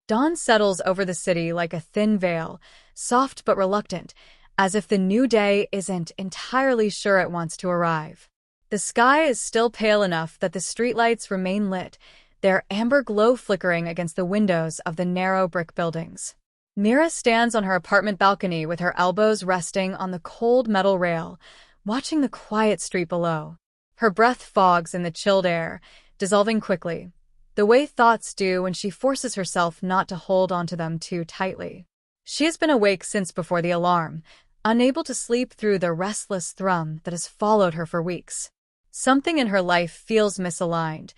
Dawn settles over the city like a thin veil, soft but reluctant, as if the new day isn't entirely sure it wants to arrive. The sky is still pale enough that the streetlights remain lit, their amber glow flickering against the windows of the narrow brick buildings. Mira stands on her apartment balcony with her elbows resting on the cold metal rail, watching the quiet street below. Her breath fogs in the chilled air, dissolving quickly, the way thoughts do when she forces herself not to hold onto them too tightly. She has been awake since before the alarm, unable to sleep through the restless thrum that has followed her for weeks. Something in her life feels misaligned,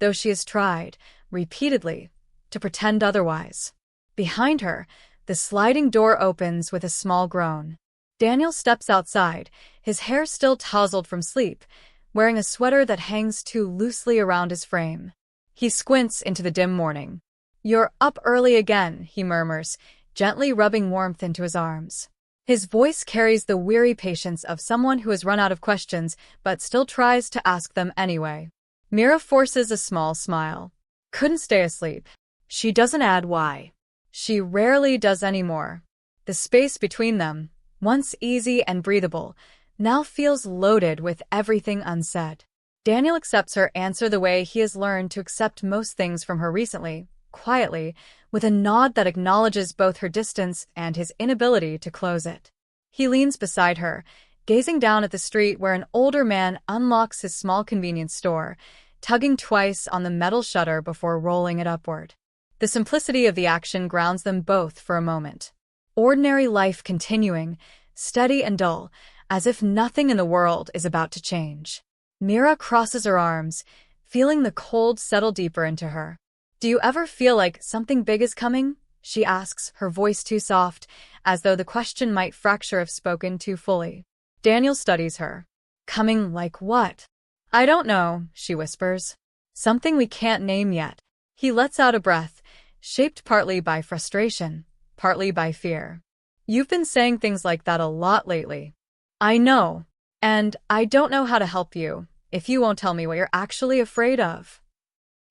though she has tried, repeatedly, to pretend otherwise. Behind her, the sliding door opens with a small groan. Daniel steps outside, his hair still tousled from sleep, wearing a sweater that hangs too loosely around his frame. He squints into the dim morning. "You're up early again," he murmurs, gently rubbing warmth into his arms. His voice carries the weary patience of someone who has run out of questions but still tries to ask them anyway. Mira forces a small smile. Couldn't stay asleep. She doesn't add why. She rarely does anymore. The space between them, once easy and breathable, now feels loaded with everything unsaid. Daniel accepts her answer the way he has learned to accept most things from her recently, quietly, with a nod that acknowledges both her distance and his inability to close it. He leans beside her, gazing down at the street where an older man unlocks his small convenience store, tugging twice on the metal shutter before rolling it upward. The simplicity of the action grounds them both for a moment. Ordinary life continuing, steady and dull, as if nothing in the world is about to change. Mira crosses her arms, feeling the cold settle deeper into her. "Do you ever feel like something big is coming?" she asks, her voice too soft, as though the question might fracture if spoken too fully. Daniel studies her. "Coming like what?" "I don't know," she whispers. "Something we can't name yet." He lets out a breath, shaped partly by frustration, partly by fear. "You've been saying things like that a lot lately." "I know. And I don't know how to help you, if you won't tell me what you're actually afraid of."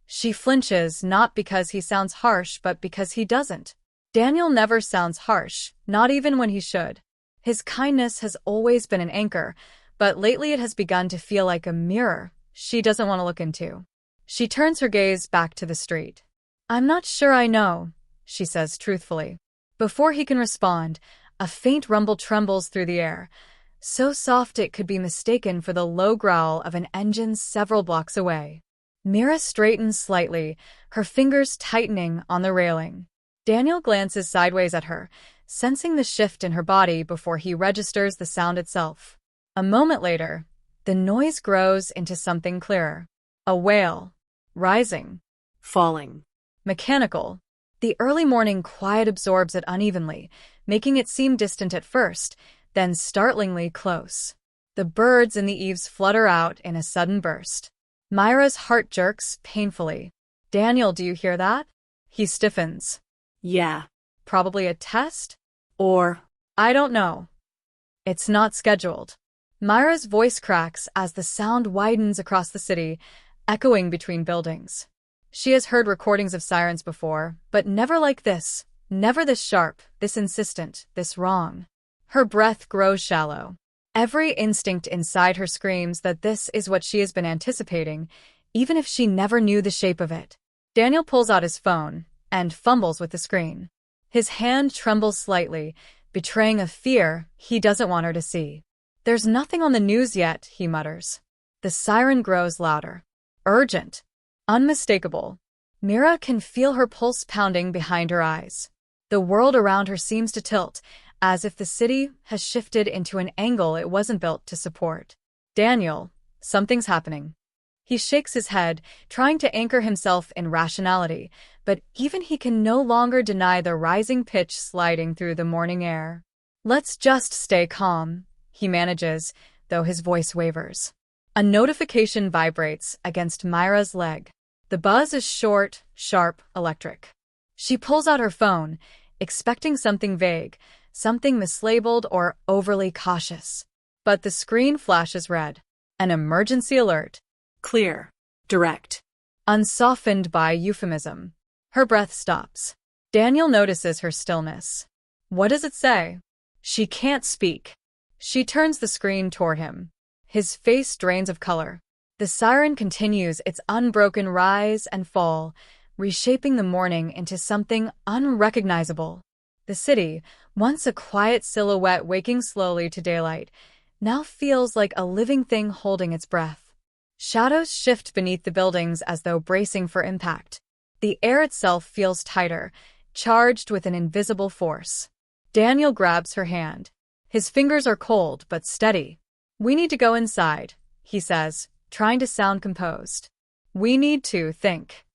She flinches, not because he sounds harsh, but because he doesn't. Daniel never sounds harsh, not even when he should. His kindness has always been an anchor, but lately it has begun to feel like a mirror she doesn't want to look into. She turns her gaze back to the street. "I'm not sure I know," she says truthfully. Before he can respond, a faint rumble trembles through the air, so soft it could be mistaken for the low growl of an engine several blocks away. Mira straightens slightly, her fingers tightening on the railing. Daniel glances sideways at her, sensing the shift in her body before he registers the sound itself. A moment later, the noise grows into something clearer. A wail. Rising. Falling. Mechanical. The early morning quiet absorbs it unevenly, making it seem distant at first, then startlingly close. The birds in the eaves flutter out in a sudden burst. Myra's heart jerks painfully. "Daniel, do you hear that?" He stiffens. "Yeah. Probably a test? Or, I don't know. It's not scheduled." Myra's voice cracks as the sound widens across the city, echoing between buildings. She has heard recordings of sirens before, but never like this. Never this sharp, this insistent, this wrong. Her breath grows shallow. Every instinct inside her screams that this is what she has been anticipating, even if she never knew the shape of it. Daniel pulls out his phone and fumbles with the screen. His hand trembles slightly, betraying a fear he doesn't want her to see. "There's nothing on the news yet," he mutters. The siren grows louder. Urgent. Unmistakable. Mira can feel her pulse pounding behind her eyes. The world around her seems to tilt, as if the city has shifted into an angle it wasn't built to support. "Daniel, something's happening." He shakes his head, trying to anchor himself in rationality, but even he can no longer deny the rising pitch sliding through the morning air. "Let's just stay calm," he manages, though his voice wavers. A notification vibrates against Myra's leg. The buzz is short, sharp, electric. She pulls out her phone, expecting something vague, something mislabeled or overly cautious. But the screen flashes red. An emergency alert. Clear. Direct. Unsoftened by euphemism. Her breath stops. Daniel notices her stillness. What does it say? She can't speak. She turns the screen toward him. His face drains of color. The siren continues its unbroken rise and fall, reshaping the morning into something unrecognizable. The city, once a quiet silhouette waking slowly to daylight, now feels like a living thing holding its breath. Shadows shift beneath the buildings as though bracing for impact. The air itself feels tighter, charged with an invisible force. Daniel grabs her hand. His fingers are cold but steady. We need to go inside, he says, trying to sound composed. We need to think.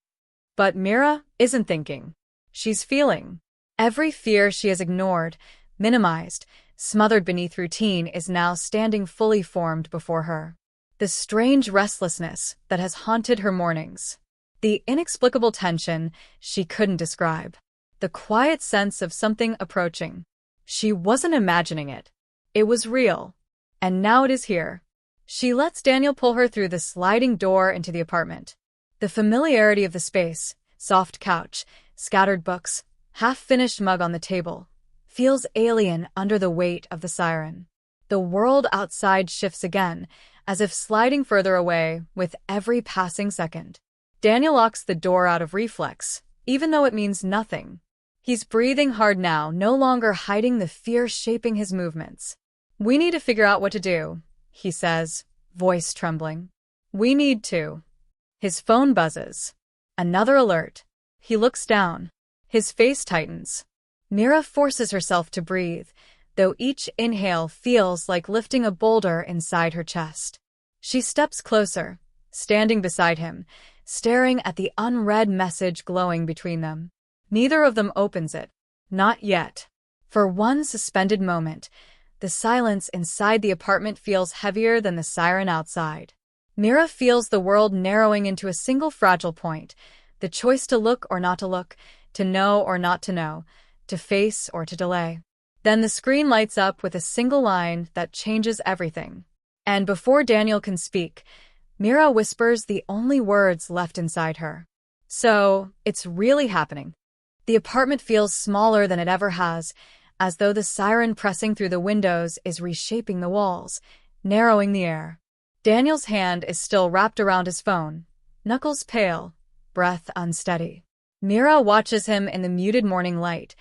But Mira isn't thinking. She's feeling. Every fear she has ignored, minimized, smothered beneath routine is now standing fully formed before her. The strange restlessness that has haunted her mornings. The inexplicable tension she couldn't describe. The quiet sense of something approaching. She wasn't imagining it. It was real. And now it is here. She lets Daniel pull her through the sliding door into the apartment. The familiarity of the space, soft couch, scattered books, half-finished mug on the table, feels alien under the weight of the siren. The world outside shifts again, as if sliding further away with every passing second. Daniel locks the door out of reflex, even though it means nothing. He's breathing hard now, no longer hiding the fear shaping his movements. We need to figure out what to do, he says, voice trembling. We need to. His phone buzzes. Another alert. He looks down. His face tightens. Mira forces herself to breathe, though each inhale feels like lifting a boulder inside her chest. She steps closer, standing beside him, staring at the unread message glowing between them. Neither of them opens it. Not yet. For one suspended moment, the silence inside the apartment feels heavier than the siren outside. Mira feels the world narrowing into a single fragile point, the choice to look or not to look, to know or not to know, to face or to delay. Then the screen lights up with a single line that changes everything. And before Daniel can speak, Mira whispers the only words left inside her. So, it's really happening. The apartment feels smaller than it ever has, as though the siren pressing through the windows is reshaping the walls, narrowing the air. Daniel's hand is still wrapped around his phone, knuckles pale, breath unsteady. Mira watches him in the muted morning light,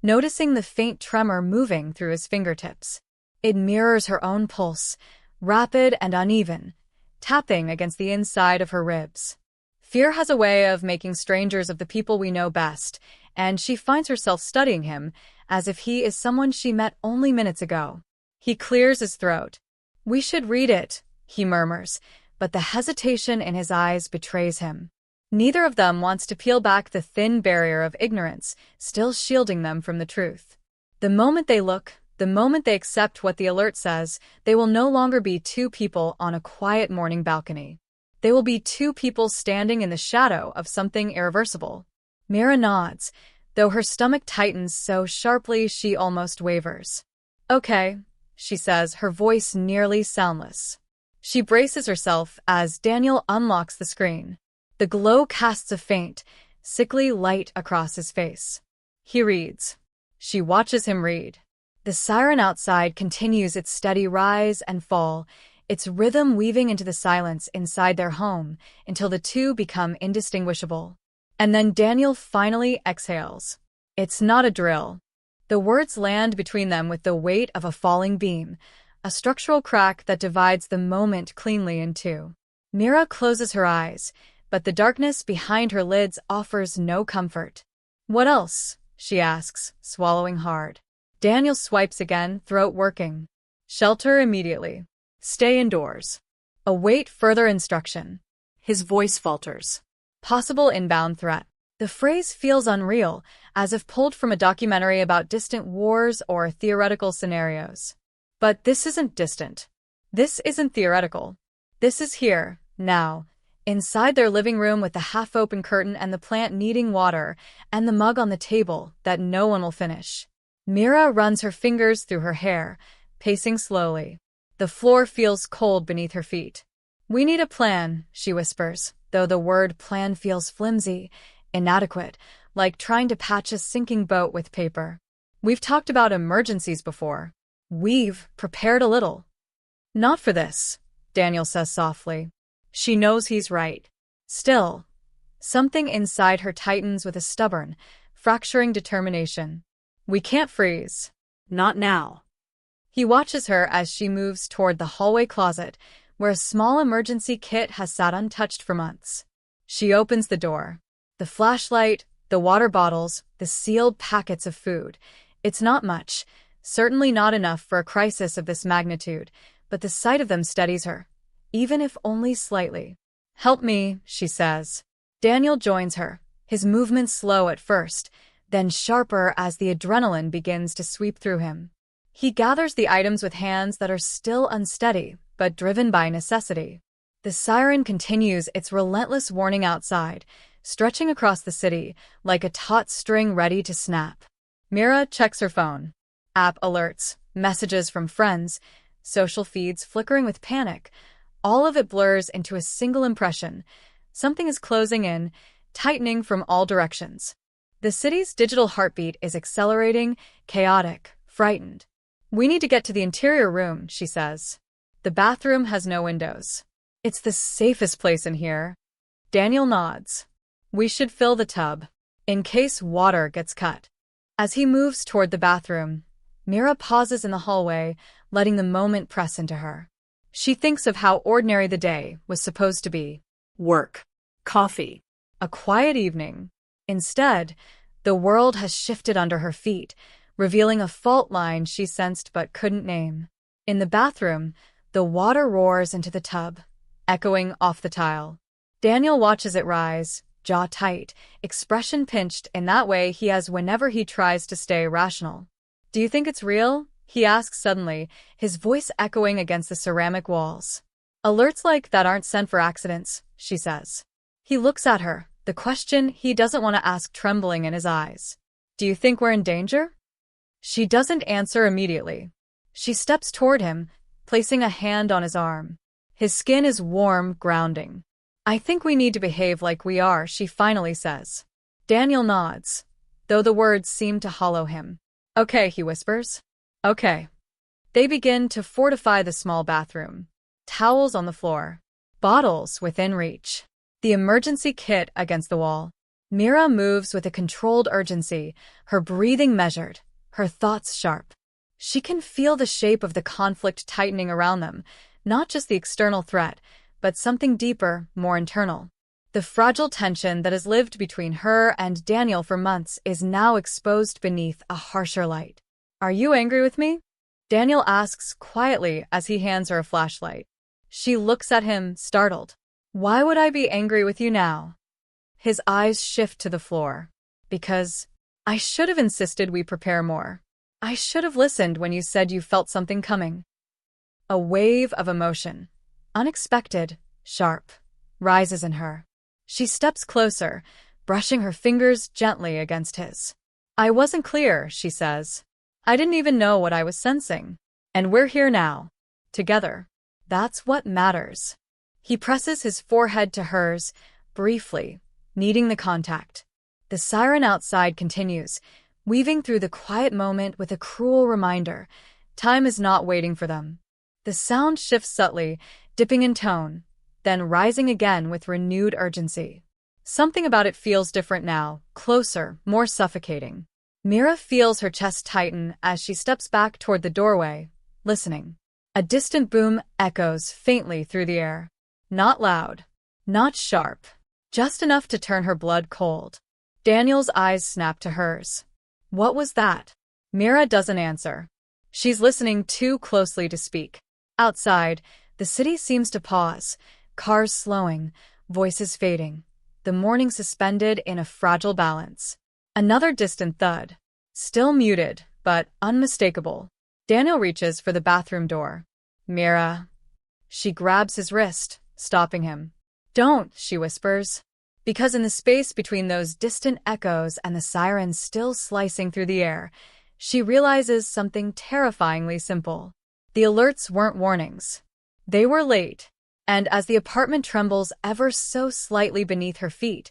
noticing the faint tremor moving through his fingertips. It mirrors her own pulse, rapid and uneven, tapping against the inside of her ribs. Fear has a way of making strangers of the people we know best, and she finds herself studying him as if he is someone she met only minutes ago. He clears his throat. We should read it, he murmurs, but the hesitation in his eyes betrays him. Neither of them wants to peel back the thin barrier of ignorance, still shielding them from the truth. The moment they look, the moment they accept what the alert says, they will no longer be two people on a quiet morning balcony. They will be two people standing in the shadow of something irreversible. Mira nods, though her stomach tightens so sharply she almost wavers. Okay, she says, her voice nearly soundless. She braces herself as Daniel unlocks the screen. The glow casts a faint, sickly light across his face. He reads. She watches him read. The siren outside continues its steady rise and fall, its rhythm weaving into the silence inside their home until the two become indistinguishable. And then Daniel finally exhales. It's not a drill. The words land between them with the weight of a falling beam, a structural crack that divides the moment cleanly in two. Mira closes her eyes, but the darkness behind her lids offers no comfort. What else? She asks, swallowing hard. Daniel swipes again, throat working. Shelter immediately. Stay indoors. Await further instruction. His voice falters. Possible inbound threat. The phrase feels unreal, as if pulled from a documentary about distant wars or theoretical scenarios. But this isn't distant. This isn't theoretical. This is here, now, inside their living room with the half-open curtain and the plant needing water, and the mug on the table that no one will finish. Mira runs her fingers through her hair, pacing slowly. The floor feels cold beneath her feet. We need a plan, she whispers, though the word plan feels flimsy, inadequate, like trying to patch a sinking boat with paper. We've talked about emergencies before. We've prepared a little. Not for this, Daniel says softly. She knows he's right. Still, something inside her tightens with a stubborn, fracturing determination. We can't freeze. Not now. He watches her as she moves toward the hallway closet, where a small emergency kit has sat untouched for months. She opens the door. The flashlight, the water bottles, the sealed packets of food. It's not much, certainly not enough for a crisis of this magnitude, but the sight of them steadies her, even if only slightly. Help me, she says. Daniel joins her, his movements slow at first, then sharper as the adrenaline begins to sweep through him. He gathers the items with hands that are still unsteady, but driven by necessity. The siren continues its relentless warning outside, stretching across the city like a taut string ready to snap. Mira checks her phone. App alerts, messages from friends, social feeds flickering with panic. All of it blurs into a single impression. Something is closing in, tightening from all directions. The city's digital heartbeat is accelerating, chaotic, frightened. We need to get to the interior room, she says. The bathroom has no windows. It's the safest place in here. Daniel nods. We should fill the tub, in case water gets cut. As he moves toward the bathroom, Mira pauses in the hallway, letting the moment press into her. She thinks of how ordinary the day was supposed to be. Work. Coffee. A quiet evening. Instead, the world has shifted under her feet, revealing a fault line she sensed but couldn't name. In the bathroom, the water roars into the tub, echoing off the tile. Daniel watches it rise, jaw tight, expression pinched in that way he has whenever he tries to stay rational. Do you think it's real? He asks suddenly, his voice echoing against the ceramic walls. Alerts like that aren't sent for accidents, she says. He looks at her, the question he doesn't want to ask trembling in his eyes. Do you think we're in danger? She doesn't answer immediately. She steps toward him, placing a hand on his arm. His skin is warm, grounding. I think we need to behave like we are, she finally says. Daniel nods, though the words seem to hollow him. Okay, he whispers. Okay. They begin to fortify the small bathroom. Towels on the floor. Bottles within reach. The emergency kit against the wall. Mira moves with a controlled urgency, her breathing measured, her thoughts sharp. She can feel the shape of the conflict tightening around them, not just the external threat, but something deeper, more internal. The fragile tension that has lived between her and Daniel for months is now exposed beneath a harsher light. Are you angry with me? Daniel asks quietly as he hands her a flashlight. She looks at him, startled. Why would I be angry with you now? His eyes shift to the floor. Because I should have insisted we prepare more. I should have listened when you said you felt something coming. A wave of emotion, unexpected, sharp, rises in her. She steps closer, brushing her fingers gently against his. I wasn't clear, she says. I didn't even know what I was sensing. And we're here now. Together. That's what matters. He presses his forehead to hers, briefly, needing the contact. The siren outside continues, weaving through the quiet moment with a cruel reminder. Time is not waiting for them. The sound shifts subtly, dipping in tone, then rising again with renewed urgency. Something about it feels different now, closer, more suffocating. Mira feels her chest tighten as she steps back toward the doorway, listening. A distant boom echoes faintly through the air. Not loud, not sharp, just enough to turn her blood cold. Daniel's eyes snap to hers. What was that? Mira doesn't answer. She's listening too closely to speak. Outside, the city seems to pause, cars slowing, voices fading, the morning suspended in a fragile balance. Another distant thud. Still muted, but unmistakable. Daniel reaches for the bathroom door. Mira. She grabs his wrist, stopping him. Don't, she whispers. Because in the space between those distant echoes and the sirens still slicing through the air, she realizes something terrifyingly simple. The alerts weren't warnings. They were late, and as the apartment trembles ever so slightly beneath her feet,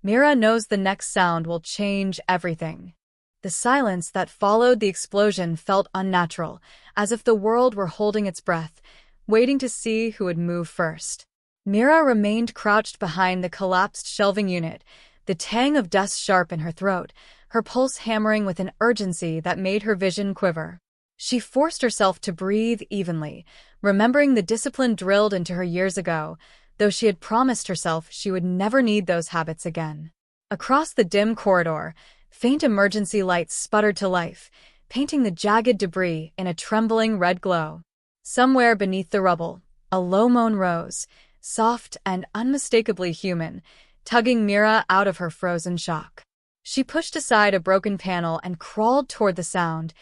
Mira knows the next sound will change everything. The silence that followed the explosion felt unnatural, as if the world were holding its breath, waiting to see who would move first. Mira remained crouched behind the collapsed shelving unit, the tang of dust sharp in her throat, her pulse hammering with an urgency that made her vision quiver. She forced herself to breathe evenly, remembering the discipline drilled into her years ago, though she had promised herself she would never need those habits again. Across the dim corridor, faint emergency lights sputtered to life, painting the jagged debris in a trembling red glow. Somewhere beneath the rubble, a low moan rose, soft and unmistakably human, tugging Mira out of her frozen shock. She pushed aside a broken panel and crawled toward the sound,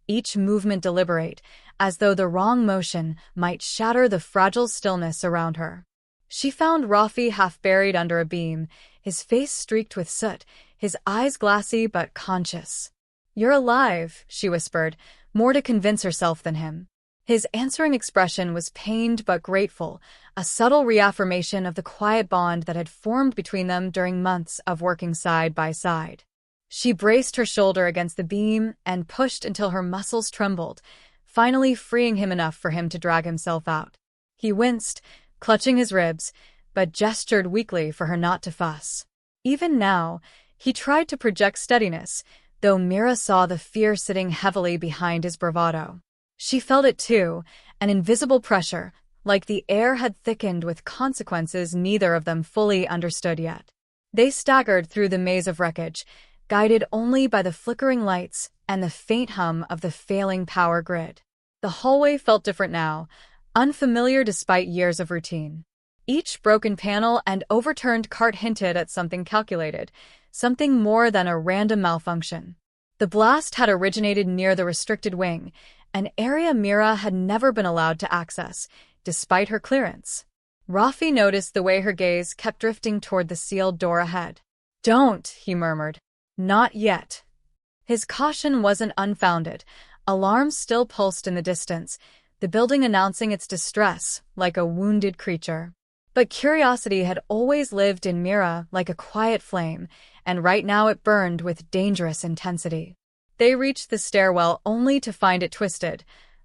each movement deliberate, as though the wrong motion might shatter the fragile stillness around her. She found Rafi half buried under a beam, his face streaked with soot, his eyes glassy but conscious. "You're alive," she whispered, more to convince herself than him. His answering expression was pained but grateful, a subtle reaffirmation of the quiet bond that had formed between them during months of working side by side. She braced her shoulder against the beam and pushed until her muscles trembled, finally freeing him enough for him to drag himself out. He winced, clutching his ribs, but gestured weakly for her not to fuss. Even now, he tried to project steadiness, though Mira saw the fear sitting heavily behind his bravado. She felt it too, an invisible pressure, like the air had thickened with consequences neither of them fully understood yet. They staggered through the maze of wreckage, guided only by the flickering lights and the faint hum of the failing power grid. The hallway felt different now, unfamiliar despite years of routine. Each broken panel and overturned cart hinted at something calculated, something more than a random malfunction. The blast had originated near the restricted wing, an area Mira had never been allowed to access, despite her clearance. Rafi noticed the way her gaze kept drifting toward the sealed door ahead. "Don't," he murmured. "Not yet." His caution wasn't unfounded. Alarms still pulsed in the distance, the building announcing its distress like a wounded creature. But curiosity had always lived in Mira like a quiet flame, and right now it burned with dangerous intensity. They reached the stairwell only to find it twisted,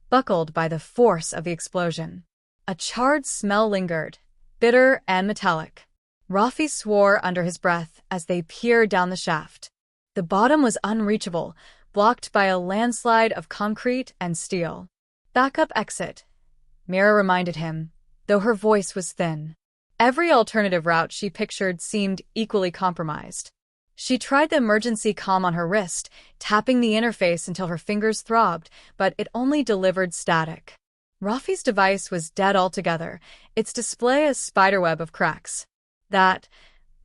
buckled by the force of the explosion. A charred smell lingered, bitter and metallic. Rafi swore under his breath as they peered down the shaft. The bottom was unreachable, blocked by a landslide of concrete and steel. "Backup exit," Mira reminded him, though her voice was thin. Every alternative route she pictured seemed equally compromised. She tried the emergency comm on her wrist, tapping the interface until her fingers throbbed, but it only delivered static. Rafi's device was dead altogether, its display a spiderweb of cracks. That,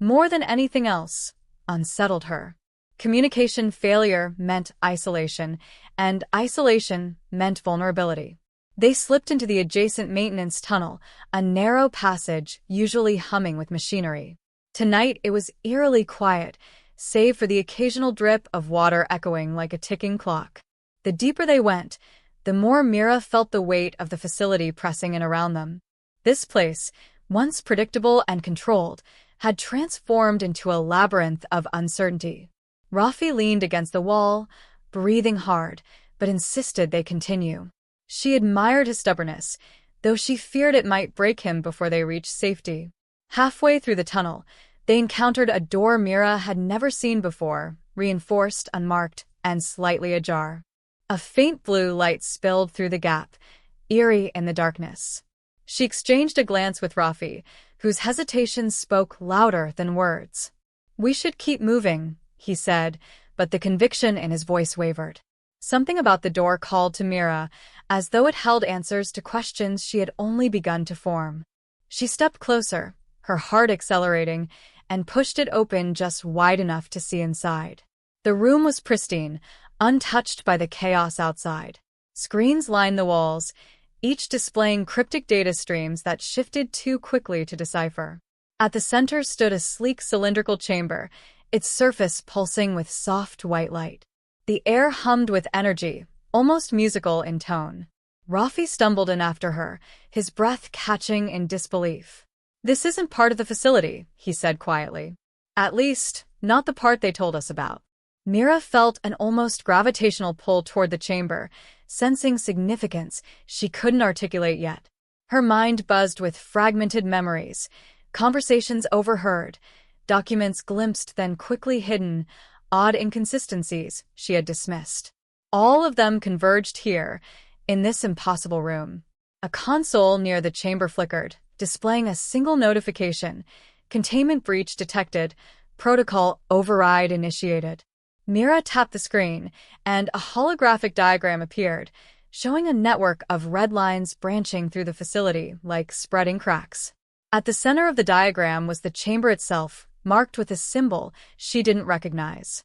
more than anything else, unsettled her. Communication failure meant isolation, and isolation meant vulnerability. They slipped into the adjacent maintenance tunnel, a narrow passage usually humming with machinery. Tonight it was eerily quiet, save for the occasional drip of water echoing like a ticking clock. The deeper they went, the more Mira felt the weight of the facility pressing in around them. This place, once predictable and controlled, had transformed into a labyrinth of uncertainty. Rafi leaned against the wall, breathing hard, but insisted they continue. She admired his stubbornness, though she feared it might break him before they reached safety. Halfway through the tunnel, they encountered a door Mira had never seen before, reinforced, unmarked, and slightly ajar. A faint blue light spilled through the gap, eerie in the darkness. She exchanged a glance with Rafi, whose hesitation spoke louder than words. "We should keep moving," he said, but the conviction in his voice wavered. Something about the door called to Mira, as though it held answers to questions she had only begun to form. She stepped closer, her heart accelerating, and pushed it open just wide enough to see inside. The room was pristine, untouched by the chaos outside. Screens lined the walls, each displaying cryptic data streams that shifted too quickly to decipher. At the center stood a sleek cylindrical chamber, its surface pulsing with soft white light. The air hummed with energy, almost musical in tone. Rafi stumbled in after her, his breath catching in disbelief. "This isn't part of the facility," he said quietly. At least, not the part they told us about. Mira felt an almost gravitational pull toward the chamber, sensing significance she couldn't articulate yet. Her mind buzzed with fragmented memories, conversations overheard, documents glimpsed then quickly hidden, odd inconsistencies she had dismissed. All of them converged here, in this impossible room. A console near the chamber flickered, displaying a single notification: containment breach detected, protocol override initiated. Mira tapped the screen, and a holographic diagram appeared, showing a network of red lines branching through the facility like spreading cracks. At the center of the diagram was the chamber itself, marked with a symbol she didn't recognize.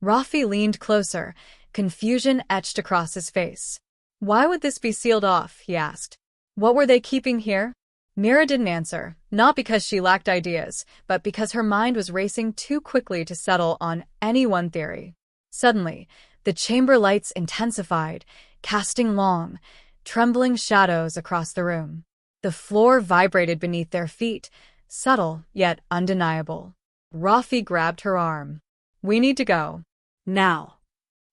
Rafi leaned closer, confusion etched across his face. "Why would this be sealed off?" he asked. "What were they keeping here?" Mira didn't answer, not because she lacked ideas, but because her mind was racing too quickly to settle on any one theory. Suddenly, the chamber lights intensified, casting long, trembling shadows across the room. The floor vibrated beneath their feet, subtle yet undeniable. Rafi grabbed her arm. "We need to go. Now."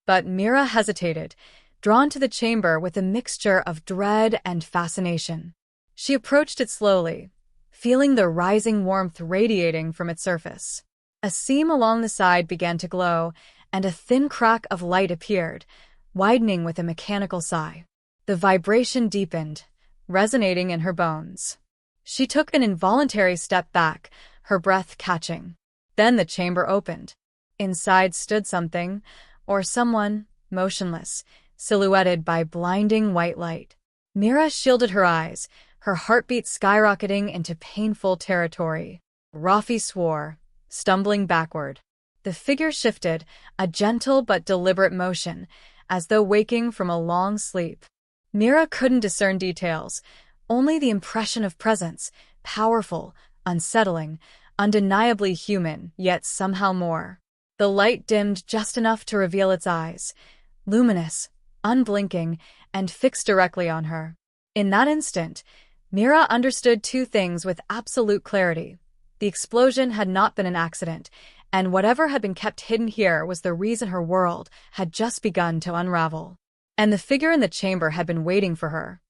But Mira hesitated, drawn to the chamber with a mixture of dread and fascination. She approached it slowly, feeling the rising warmth radiating from its surface. A seam along the side began to glow, and a thin crack of light appeared, widening with a mechanical sigh. The vibration deepened, resonating in her bones. She took an involuntary step back, her breath catching. Then the chamber opened. Inside stood something, or someone, motionless, silhouetted by blinding white light. Mira shielded her eyes, her heartbeat skyrocketing into painful territory. Rafi swore, stumbling backward. The figure shifted, a gentle but deliberate motion, as though waking from a long sleep. Mira couldn't discern details, only the impression of presence, powerful, unsettling, undeniably human, yet somehow more. The light dimmed just enough to reveal its eyes, luminous, unblinking, and fixed directly on her. In that instant, Mira understood two things with absolute clarity. The explosion had not been an accident, and whatever had been kept hidden here was the reason her world had just begun to unravel. And the figure in the chamber had been waiting for her,